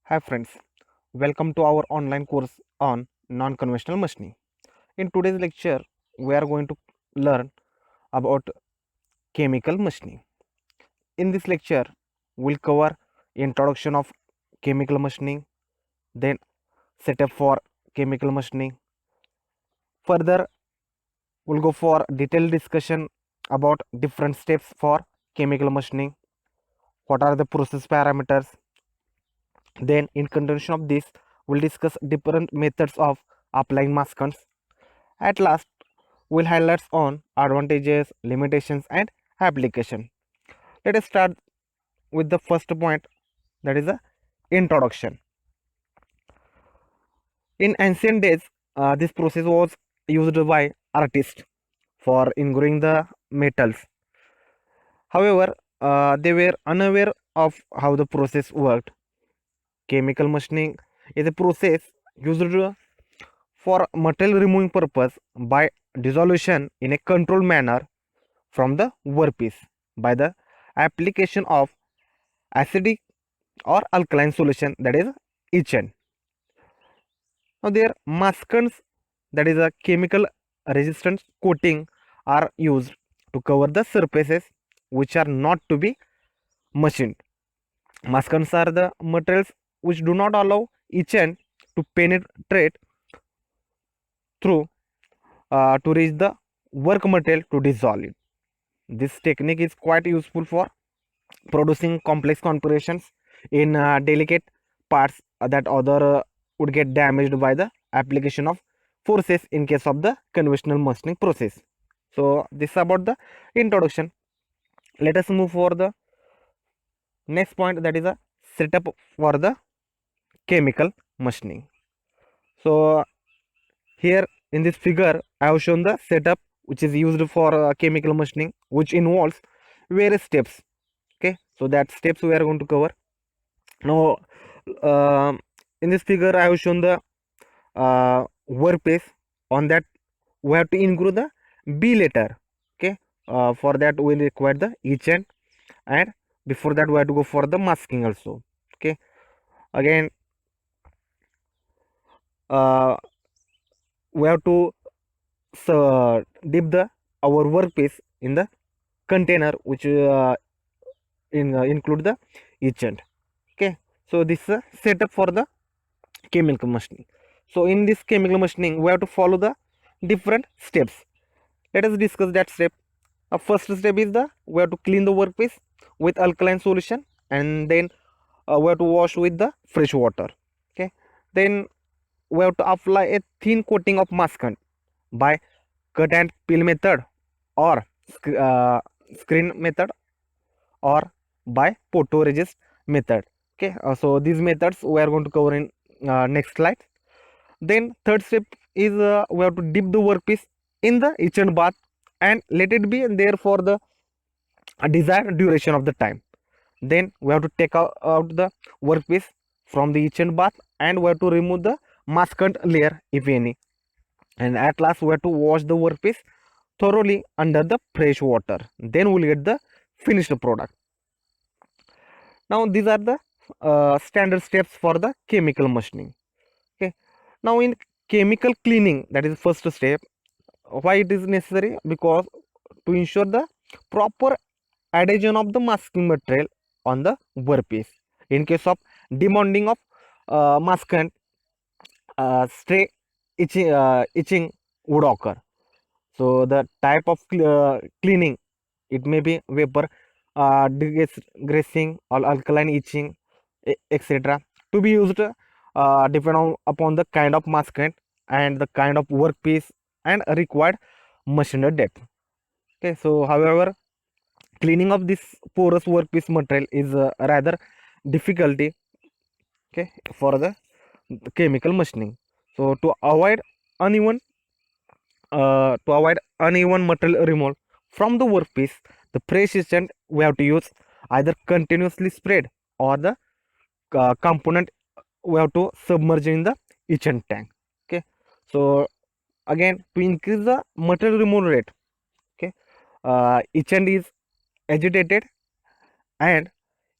Hi friends, welcome to our online course on non-conventional machining. In today's lecture, we are going to learn about chemical machining. In this lecture, we'll cover introduction of chemical machining, then setup for chemical machining. Further, we'll go for detailed discussion about different steps for chemical machining, what are the process parameters. Then in continuation of this, we'll discuss different methods of applying maskants. At last, we'll highlight on advantages, limitations, and application. Let us start with the first point, that is the introduction. In ancient days, this process was used by artists for engraving the metals. However, they were unaware of how the process worked. Chemical machining is a process used for material removing purpose by dissolution in a controlled manner from the workpiece by the application of acidic or alkaline solution, that is etchant. Now their maskants, that is a chemical resistant coating, are used to cover the surfaces which are not to be machined. Maskants are the materials which do not allow etchant to penetrate through to reach the work material to dissolve it. This technique is quite useful for producing complex configurations in delicate parts that other would get damaged by the application of forces in case of the conventional machining process. So this is about the introduction. Let us move for the next point, that is a setup for the chemical machining. So here in this figure I have shown the setup which is used for chemical machining, which involves various steps. Okay, so that steps we are going to cover now. In this figure I have shown the workpiece. On that we have to include the B letter. Okay, for that we require the etchant, and before that we have to go for the masking also. Okay, again uh, we have to dip the our workpiece in the container which include the etchant. Okay, so this is a setup for the chemical machining. So in this chemical machining we have to follow the different steps. Let us discuss that step. First step is the we have to clean the workpiece with alkaline solution, and then we have to wash with the fresh water. Okay, then we have to apply a thin coating of maskant by cut and peel method, or screen method, or by photoresist method. Okay, so these methods we are going to cover in next slide. Then third step is we have to dip the workpiece in the etchant bath and let it be there for the desired duration of the time. Then we have to take out the workpiece from the etchant bath, and we have to remove the maskant layer if any. And at last we have to wash the workpiece thoroughly under the fresh water. Then we'll get the finished product. Now these are the standard steps for the chemical machining. Okay, now in chemical cleaning, that is first step. Why it is necessary? Because to ensure the proper adhesion of the masking material on the workpiece. In case of demonding of maskant, stray itching would occur. So the type of cleaning, it may be vapor degrading or alkaline etching, etc. To be used depend upon the kind of maskant and the kind of workpiece and required machine depth. Okay, so however, cleaning of this porous workpiece material is rather difficulty, okay, for the chemical machining. So to avoid uneven material removal from the workpiece, the precision we have to use either continuously spread, or the component we have to submerge in the etchant tank. Okay, so again, to increase the material removal rate, okay, etchant is agitated, and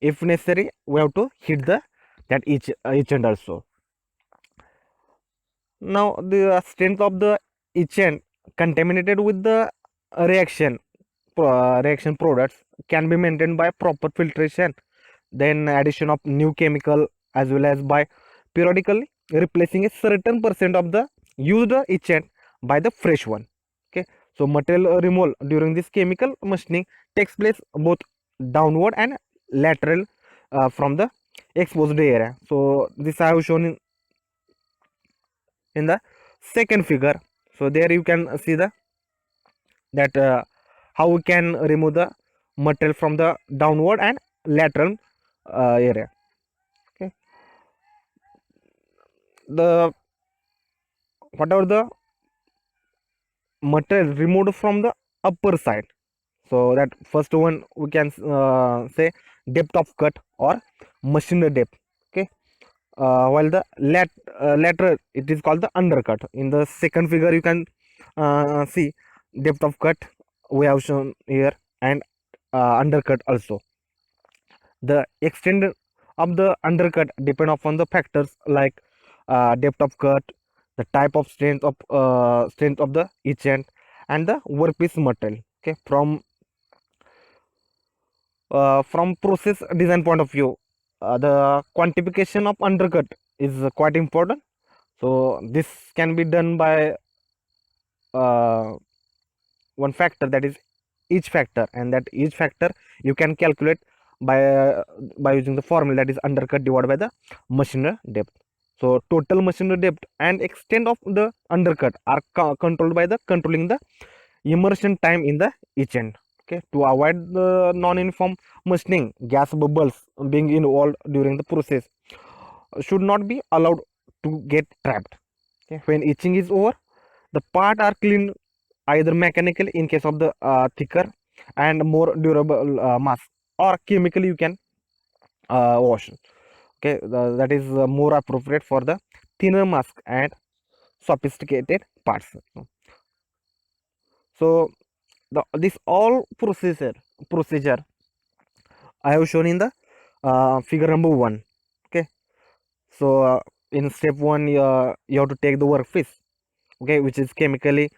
if necessary we have to heat the that etchant also. Now the strength of the etchant contaminated with the reaction products can be maintained by proper filtration, then addition of new chemical, as well as by periodically replacing a certain percent of the used etchant by the fresh one. Okay, so material removal during this chemical machining takes place both downward and lateral from the exposed area. So this I have shown in the second figure. So there you can see the that how we can remove the material from the downward and lateral area. Okay, the whatever the material removed from the upper side, so that first one we can say depth of cut or machined depth. Okay, while the lateral it is called the undercut. In the second figure you can see depth of cut we have shown here, and undercut also. The extent of the undercut depend upon the factors like depth of cut, the type of strength of the etchant, and the workpiece material. Okay, from process design point of view, the quantification of undercut is quite important. So this can be done by uh, one factor, that is each factor, and that each factor you can calculate by using the formula, that is undercut divided by the machined depth. So total machined depth and extent of the undercut are controlled by the controlling the immersion time in the etchant. Okay, to avoid the non-uniform machining, gas bubbles being involved during the process should not be allowed to get trapped. Okay, when etching is over, the part are cleaned either mechanically in case of the thicker and more durable mask, or chemically you can wash. Okay, that is more appropriate for the thinner mask and sophisticated parts. So this all procedure I have shown in the figure number 1. Okay, so in step 1 you have to take the workpiece, okay, which is chemically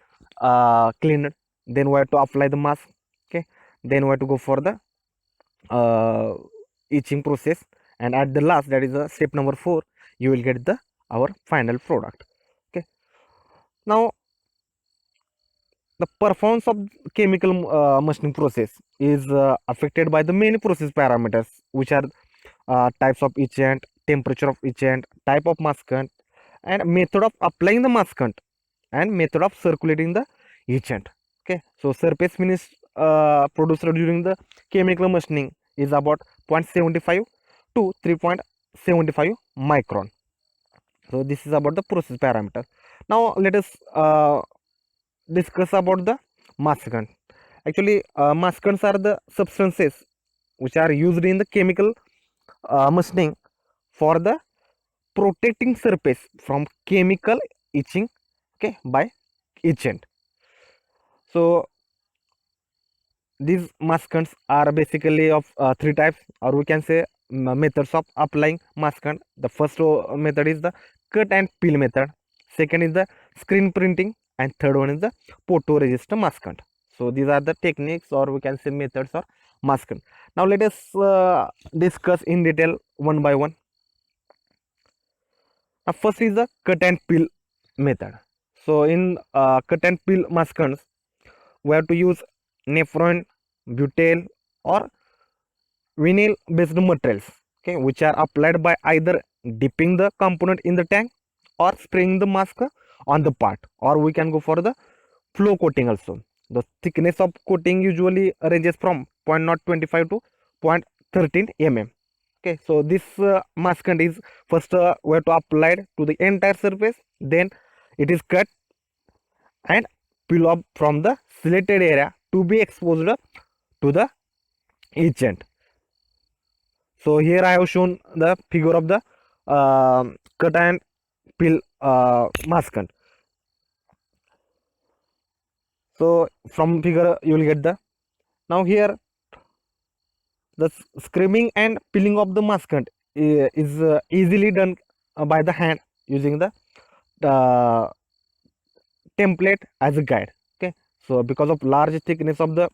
cleaned. Then we have to apply the mask. Okay, then we have to go for the uh, etching process, and at the last, that is step number 4, you will get the our final product. Okay, now the performance of chemical machining process is affected by the many process parameters, which are types of etchant, temperature of etchant, type of maskant, and method of applying the maskant, and method of circulating the etchant. Okay, so surface finish produced during the chemical machining is about 0.75 to 3.75 micron. So this is about the process parameter. Now let us discuss about the maskant. Actually, maskants are the substances which are used in the chemical machining for the protecting surface from chemical etching, okay, by etchant. So these maskants are basically of three types, or we can say methods of applying maskant. The first method is the cut and peel method, second is the screen printing, and third one is the photoresist maskant. So these are the techniques, or we can say methods, or maskant. Now let us discuss in detail one by one. Now first is the cut and peel method. So in cut and peel maskants, we have to use nephron, butyl, or vinyl based materials, okay, which are applied by either dipping the component in the tank or spraying the mask on the part, or we can go for the flow coating also. The thickness of coating usually ranges from 0.025 to 0.13 mm. Okay, so this maskant is first we have to apply to the entire surface, then it is cut and peel off from the selected area to be exposed to the etchant. So here I have shown the figure of the cut and peel maskant. So from figure you will get the, now here the scraping and peeling of the maskant is easily done by the hand using the uh, template as a guide. Okay, so because of large thickness of the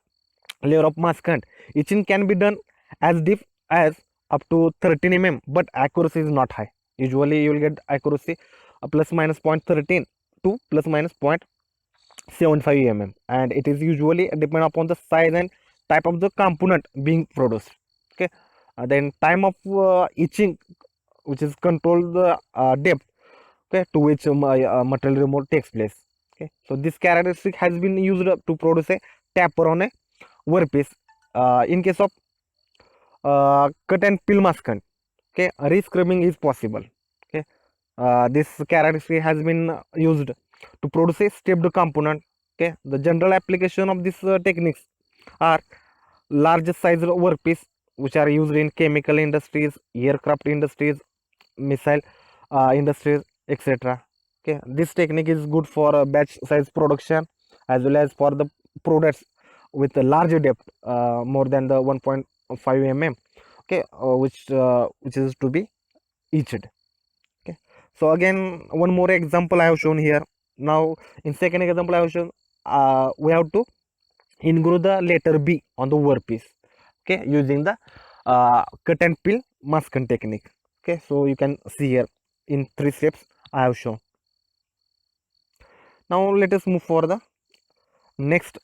layer of maskant, etching can be done as deep as up to 13 but accuracy is not high. Usually you will get accuracy plus minus 0.13 to plus minus 0.75 and it is usually depend upon the size and type of the component being produced. Okay, then time of etching, which is control the depth, okay, to which material removal takes place. Okay, so this characteristic has been used to produce a taper on a workpiece. In case of cut and peel maskant, okay, rescrubbing is possible. Okay, this characteristic has been used to produce a stepped component. Okay, the general application of these techniques are large size workpiece which are used in chemical industries, aircraft industries, missile industries, etc. Okay, this technique is good for batch size production as well as for the products with a larger depth, more than the 1.5 okay, which is to be etched. Okay, so again, one more example I have shown here. Now in second example I have shown, we have to engrave the letter B on the workpiece, okay, using the cut and peel maskant technique. Okay, so you can see here in 3 steps I have shown. Now let us move for the next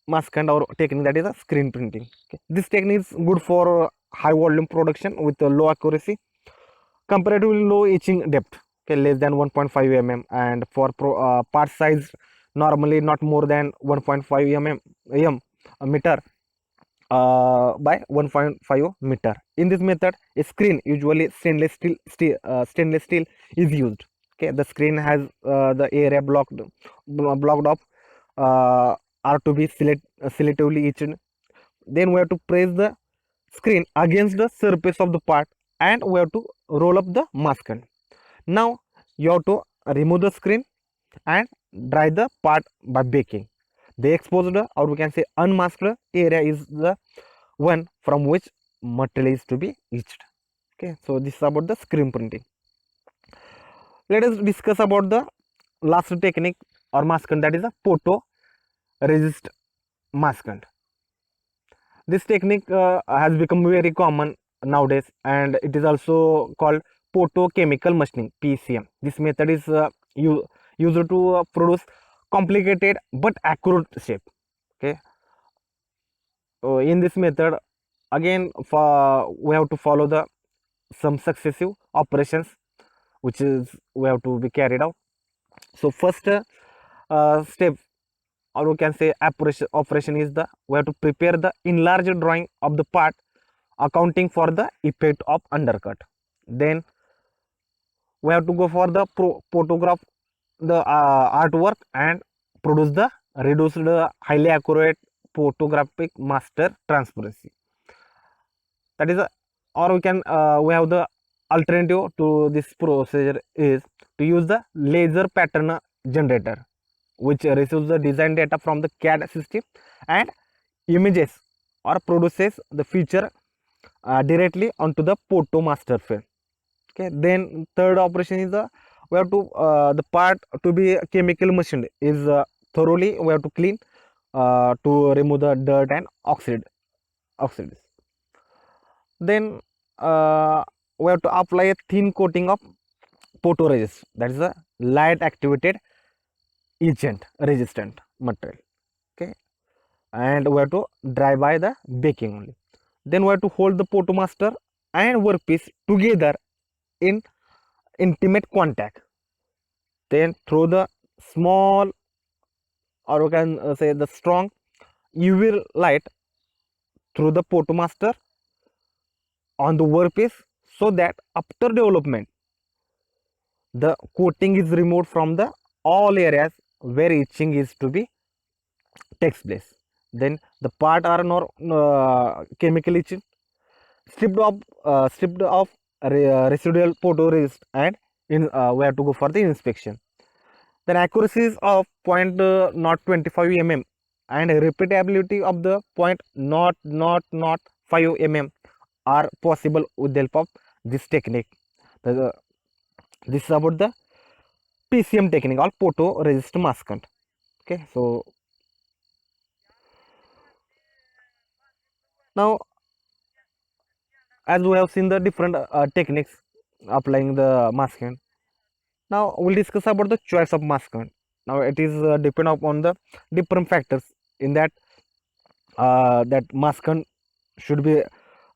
maskant or technique, that is a screen printing. Okay, this technique is good for high volume production with low accuracy, comparatively low etching depth, okay, less than 1.5 and for part size normally not more than 1.5 meter by 1.5 meter. In this method, a screen, usually stainless steel is used. Okay, the screen has the area blocked off, are to be selectively etched. Then we have to press the screen against the surface of the part and we have to roll up the maskant. Now you have to remove the screen and dry the part by baking. The exposed, or we can say unmasked area, is the one from which material is to be etched. Okay, so this is about the screen printing. Let us discuss about the last technique or maskant, that is a photo resist maskant. This technique has become very common nowadays and it is also called photochemical machining, PCM. This method is used to produce complicated but accurate shape. Okay, in this method again we have to follow the some successive operations which is we have to be carried out. So first step, or we can say operation is the we have to prepare the enlarged drawing of the part accounting for the effect of undercut. Then we have to go for the photograph the artwork and produce the reduced highly accurate photographic master transparency. That is or we can we have the alternative to this procedure is to use the laser pattern generator, which receives the design data from the CAD system and images or produces the feature directly onto the photo master frame. Okay, then third operation is the we have to the part to be chemical machined is thoroughly we have to clean to remove the dirt and oxides. Then we have to apply a thin coating of photoresist, that is a light activated agent resistant material. Okay, and we have to dry by the baking only. Then we have to hold the photomaster and workpiece together in intimate contact. Then through the small, or we can say the strong UV light through the photomaster on the workpiece, so that after development the coating is removed from the all areas where etching is to be takes place. Then the part are not chemical etching, stripped off residual photoresist, and we have to go for the inspection. Then accuracies of point not 25 and repeatability of the point not 5 are possible with the help of this technique. This is about the PCM technique or photoresist maskant. Okay, so now as we have seen the different techniques applying the maskant, now we'll discuss about the choice of maskant. Now it is depend upon the different factors in that that maskant should be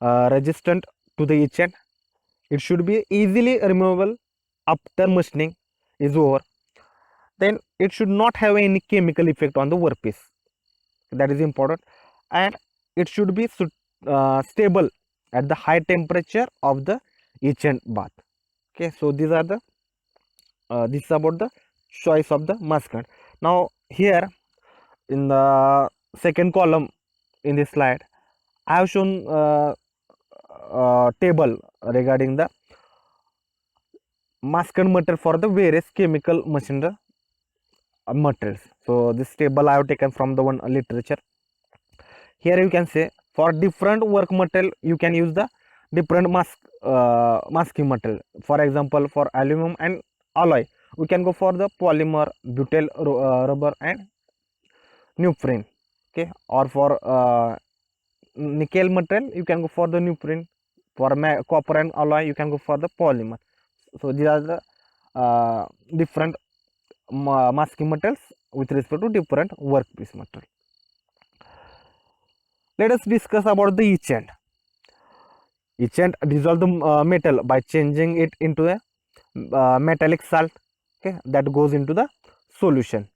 resistant to the etchant. It should be easily removable after machining is over. Then it should not have any chemical effect on the workpiece. That is important, and it should be stable at the high temperature of the etchant bath. Okay, so these are the this is about the choice of the maskant. Now here in the second column in this slide, I have shown table regarding the maskant material for the various chemical machinery materials. So this table I have taken from the one literature. Here you can say for different work material you can use the different masking material. For example, for aluminum and alloy we can go for the polymer, butyl rubber and neoprene. Okay, or for nickel material you can go for the neoprene. For copper and alloy you can go for the polymer. So these are the different masking materials with respect to different workpiece material. Let us discuss about the etchant. Etchant dissolve the metal by changing it into a metallic salt. Okay, that goes into the solution.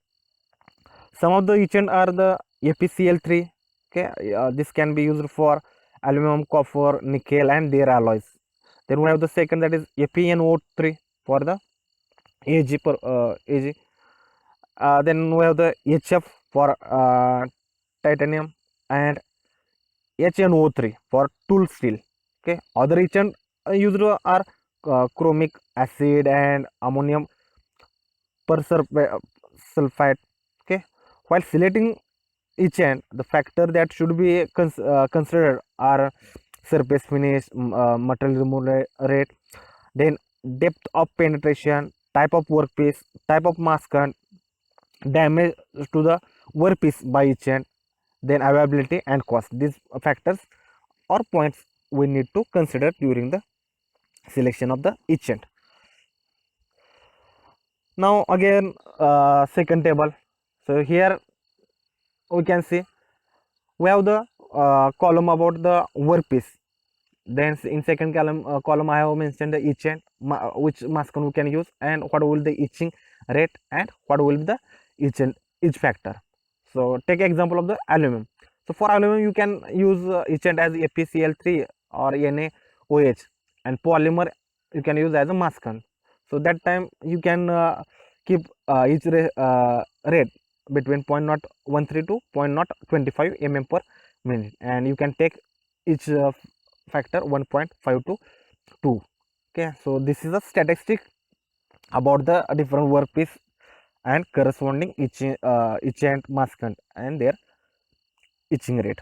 Some of the etchant are the APCl3. Okay, this can be used for aluminum, copper, nickel, and their alloys. Then we have the second, that is APNO3 for the AG. Then we have the HF for titanium and HNO3 for tool steel. Okay, other etchant used are chromic acid and ammonium persulfate. Okay, while selecting etchant, the factor that should be considered are surface finish, material removal rate, then depth of penetration, type of workpiece, type of maskant, damage to the workpiece by etchant, then availability and cost. These factors or points we need to consider during the selection of the etchant. Now again second table. So here we can see we have the column about the workpiece. Then in second column I have mentioned the etchant, which maskant we can use and what will the etching rate and what will be the etch factor. So take example of the aluminum. So for aluminum you can use etchant as APCl3 or NaOH, and polymer you can use as a maskant. So that time you can keep each rate between 0.013 to 0.025 mm per minute, and you can take each factor 1.5 to 2. Okay, so this is a statistic about the different workpiece and corresponding etchant maskant and their etching rate.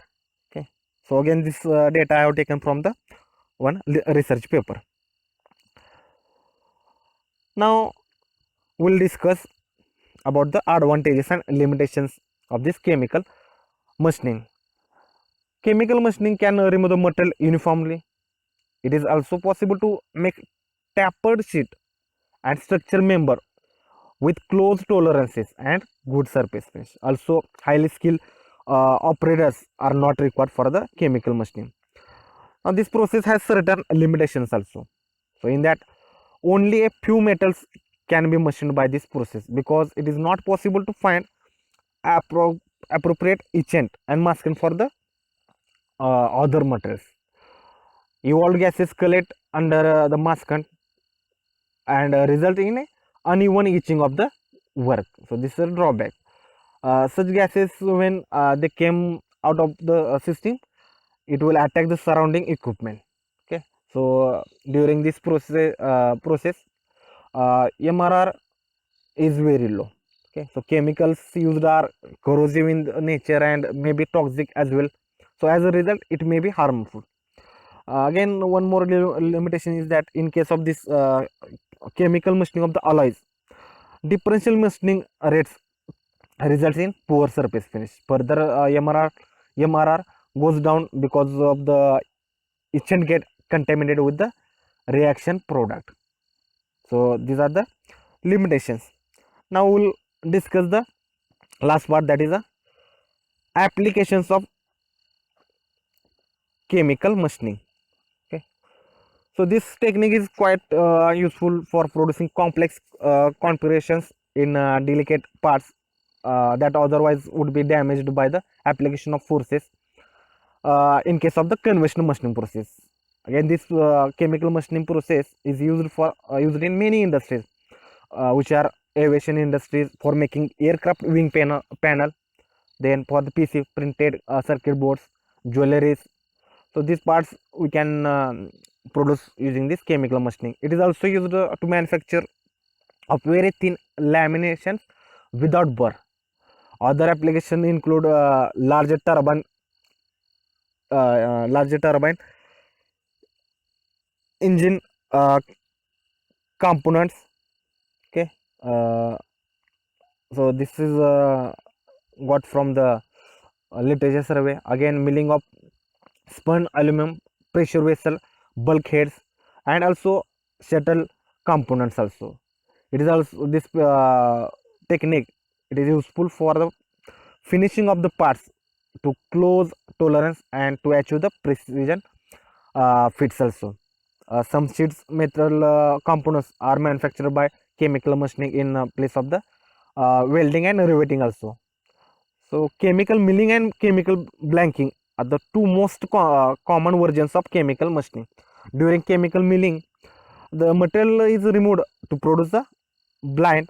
Okay, so again this data I have taken from the one research paper. Now we'll discuss about the advantages and limitations of this chemical machining. Chemical machining can remove the metal uniformly. It is also possible to make tapered sheet and structure member with close tolerances and good surface finish. Also, highly skilled operators are not required for the chemical machining. Now, this process has certain limitations also. So, in that, only a few metals can be machined by this process because it is not possible to find appropriate etchant and masking for the other materials. Evolved gases collect under the maskant and result in a uneven etching of the work. So this is a drawback. Such gases, when they came out of the system, it will attack the surrounding equipment. Okay, so during this process, MRR is very low. Okay, so chemicals used are corrosive in nature and may be toxic as well. So as a result, it may be harmful. Again, one more limitation is that in case of this chemical machining of the alloys, differential machining rates results in poor surface finish. Further, MRR goes down because of the etchant get contaminated with the reaction product. So these are the limitations. Now we'll discuss the last part, that is the applications of chemical machining. Okay, so this technique is quite useful for producing complex configurations in delicate parts that otherwise would be damaged by the application of forces in case of the conventional machining process. Again, this chemical machining process is used in many industries, which are aviation industries for making aircraft wing panel, then for the PC printed circuit boards, jewelries. So these parts we can produce using this chemical machining. It is also used to manufacture of very thin laminations without burr. Other applications include larger turbine engine components. Okay, uh, so this is got from the literature survey. Again, milling of spun aluminum, pressure vessel, bulkheads, and also shuttle components also. It is also this technique. It is useful for the finishing of the parts to close tolerance and to achieve the precision fits also. Some sheets metal components are manufactured by chemical machining in place of the welding and riveting also. So chemical milling and chemical blanking are the two most common versions of chemical machining. During chemical milling, the material is removed to produce the blind,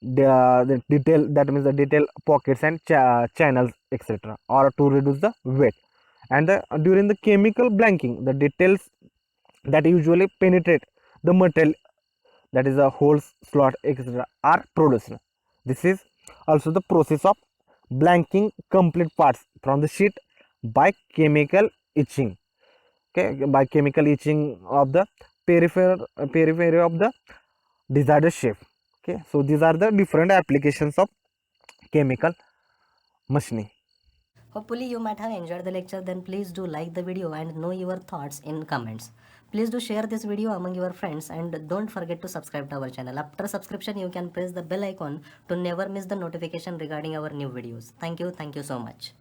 the detail, that means the detail pockets and channels, etc., or to reduce the weight. And during the chemical blanking, the details that usually penetrate the material, that is a holes, slot, etc., are produced. This is also the process of blanking complete parts from the sheet by chemical etching. Okay, by chemical etching of the periphery of the desired shape. Okay, so these are the different applications of chemical machining. Hopefully you might have enjoyed the lecture. Then please do like the video and know your thoughts in comments. Please do share this video among your friends and don't forget to subscribe to our channel. After subscription you can press the bell icon to never miss the notification regarding our new videos. Thank you so much.